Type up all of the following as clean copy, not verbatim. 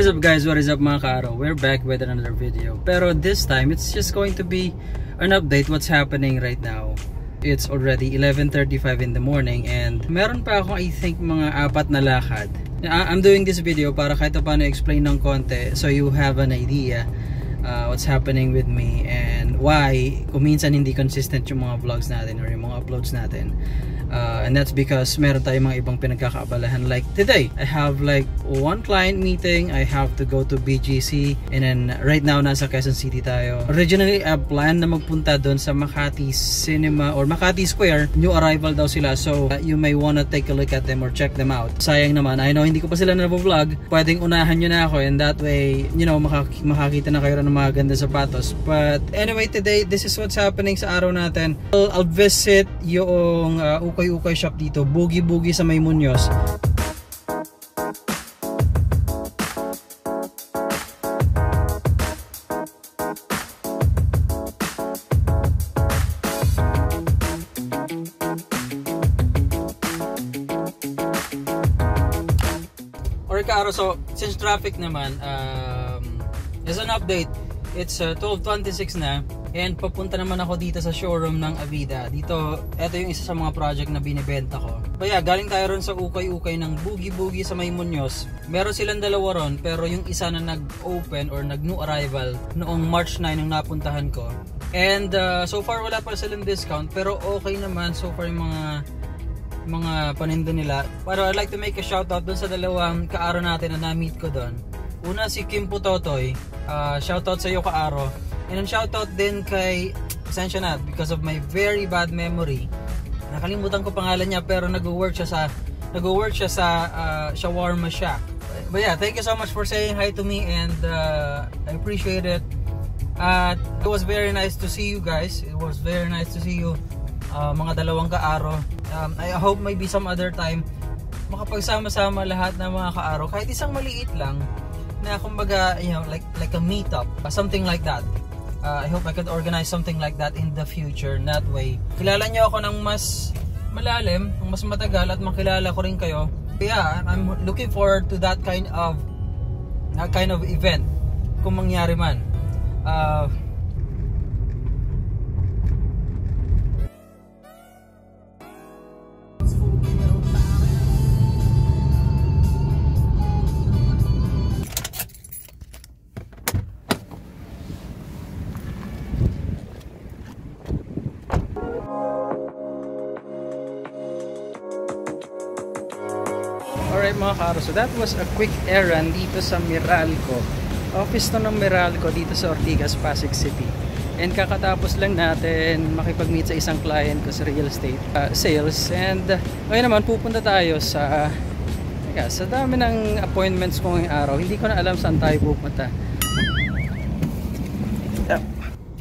What is up guys, what is up mga kaaraw? We're back with another video. Pero this time, it's just going to be an update what's happening right now. It's already 11:35 in the morning and meron pa akong I think mga 4 na lakad. I'm doing this video para kahit paano explain ng konti so you have an idea what's happening with me and why kung minsan hindi consistent yung mga vlogs natin or yung mga uploads natin. And that's because meron tayong mga ibang pinagkakaabalahan. Like today, I have like one client meeting. I have to go to BGC and then right now nasa Quezon City tayo. Originally, I planned na magpunta doon sa Makati Cinema or Makati Square. New arrival daw sila, so you may wanna take a look at them or check them out. Sayang naman, I know hindi ko pa sila na-vlog. Pwedeng unahan nyo na ako and that way, you know, makakita na kayo ng mga ganda sapatos. But anyway, today, this is what's happening sa araw natin. I'll visit yung ukay shop dito, Boogie sa May Muñoz. Alright kaaro, so since traffic naman, as an update, it's 12:26 na. And papunta naman ako dito sa showroom ng Avida. Dito, ito yung isa sa mga project na binibenta ko. Kaya galing tayo ron sa ukay ng Boogie sa May Muñoz. Meron silang dalawa ron, pero yung isa na nag-open or nag-new arrival noong March 9 nung napuntahan ko. And so far wala pa silang discount, pero okay naman so far yung mga paninda nila. Pero I'd like to make a shoutout dun sa dalawang kaaro natin na na-meet ko dun. Una si Kim Putotoy, shoutout sa iyo kaaro. And then shoutout din kay, pasensya na because of my very bad memory, nakalimutan ko pangalan niya pero nag-work siya sa Shawarma Shack. But yeah, thank you so much for saying hi to me and I appreciate it. It was very nice to see you guys. It was very nice to see you, mga dalawang kaaro. I hope maybe some other time makapagsama-sama lahat ng mga kaaro, kahit isang maliit lang na kumbaga, you know, like a meetup, something like that. I hope I could organize something like that in the future. That way, kilala nyo ako ng mas malalim, ng mas matagal at makilala ko rin kayo. Yeah, I'm looking forward to that kind of event kung mangyari man. Alright mga kaaro, so that was a quick errand dito sa Meralco. Office to ng Meralco dito sa Ortigas, Pasig City. And kakatapos lang natin makipag-meet sa isang client ko sa real estate sales. And ngayon naman pupunta tayo sa dami ng appointments ko ngayong araw. Hindi ko na alam saan tayo pupunta.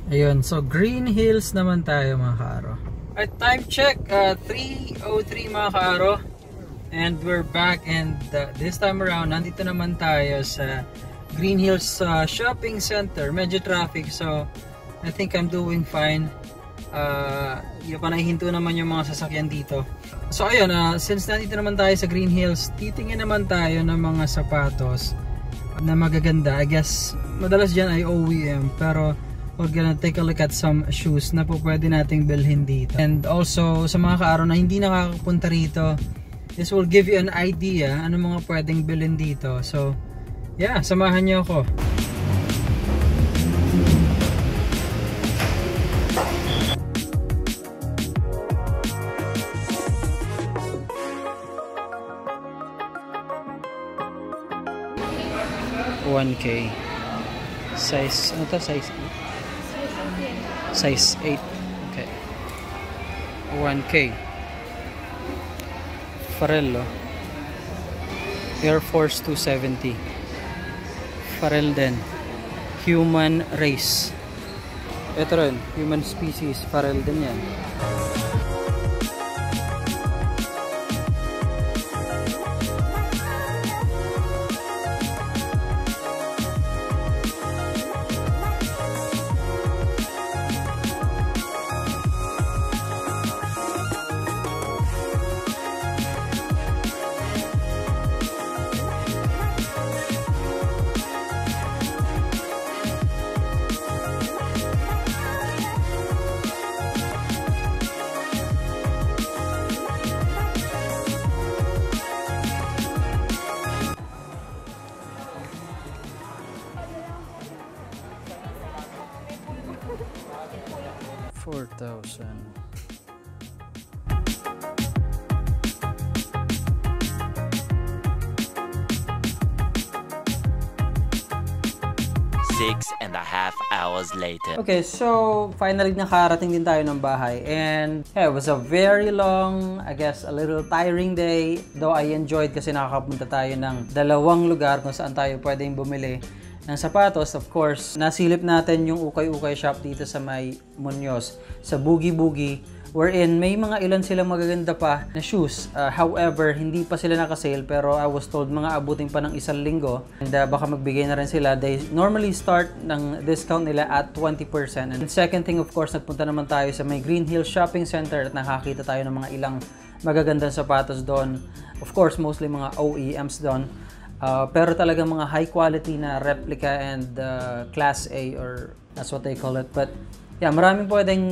Ayun, so Green Hills naman tayo mga kaaro. At time check, 3:03 mga kaaro. And we're back and this time around nandito naman tayo sa Green Hills Shopping Center. Medyo traffic so I think I'm doing fine. Panahinto naman yung mga sasakyan dito. So ayun, since nandito naman tayo sa Green Hills, titingin naman tayo ng mga sapatos na magaganda. I guess madalas dyan ay OEM pero we're gonna take a look at some shoes na po pwede nating bilhin dito. And also sa mga kaaro na hindi nakakapunta rito, this will give you an idea ano mga pwedeng bilhin dito. So, yeah, samahan niyo ako. $1K. Size, ano to? Size 8? Size 8. Okay. $1K. Farello Air Force 270 Farel din. Human Race, ito rin, Human Species, Farel din yan. 4,000. Six and a half hours later. Okay, so finally nakarating din tayo ng bahay, and yeah, it was a very long, I guess a little tiring day, though I enjoyed kasi nakakapunta tayo ng dalawang lugar kung saan tayo pwedeng bumili ng sapatos. Of course, nasilip natin yung ukay-ukay shop dito sa may Muñoz, sa Boogie Boogie, wherein may mga ilan silang magaganda pa na shoes. However, hindi pa sila nakasale, pero I was told mga abutin pa ng 1 linggo, and baka magbigay na rin sila. They normally start ng discount nila at 20%. And second thing, of course, nagpunta naman tayo sa may Green Hills Shopping Center at nakakita tayo ng mga ilang magagandang sapatos doon. Of course, mostly mga OEMs doon. Pero talagang mga high quality na replica and class A, or that's what they call it. But yeah, maraming pwedeng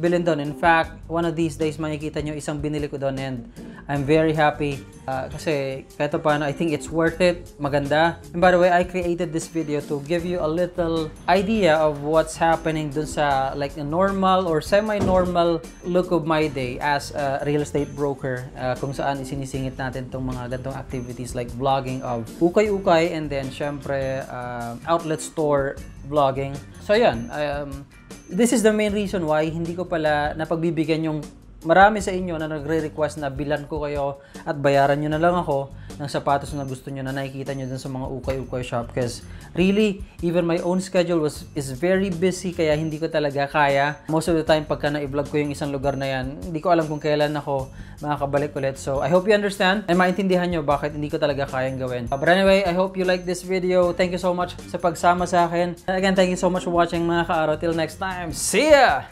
bilhin doon. In fact, one of these days makikita nyo isang binili ko doon, and I'm very happy kasi kahit paano, I think it's worth it. Maganda. And by the way, I created this video to give you a little idea of what's happening doon sa like a normal or semi-normal look of my day as a real estate broker, kung saan isinisingit natin itong mga gantong activities like vlogging of ukay-ukay, and then syempre outlet store vlogging. So yan, this is the main reason why hindi ko pala napagbibigyan yung marami sa inyo na nagre-request na bilan ko kayo at bayaran nyo na lang ako ng sapatos na gusto nyo na nakikita nyo dun sa mga ukay-ukay shop. Because really, even my own schedule is very busy, kaya hindi ko talaga kaya. Most of the time, pagka na-vlog ko yung isang lugar na yan, hindi ko alam kung kailan ako makakabalik ulit. So, I hope you understand and maintindihan nyo bakit hindi ko talaga kayang gawin. But anyway, I hope you like this video. Thank you so much sa pagsama sa akin. And again, thank you so much for watching, mga ka-araw. Till next time, see ya!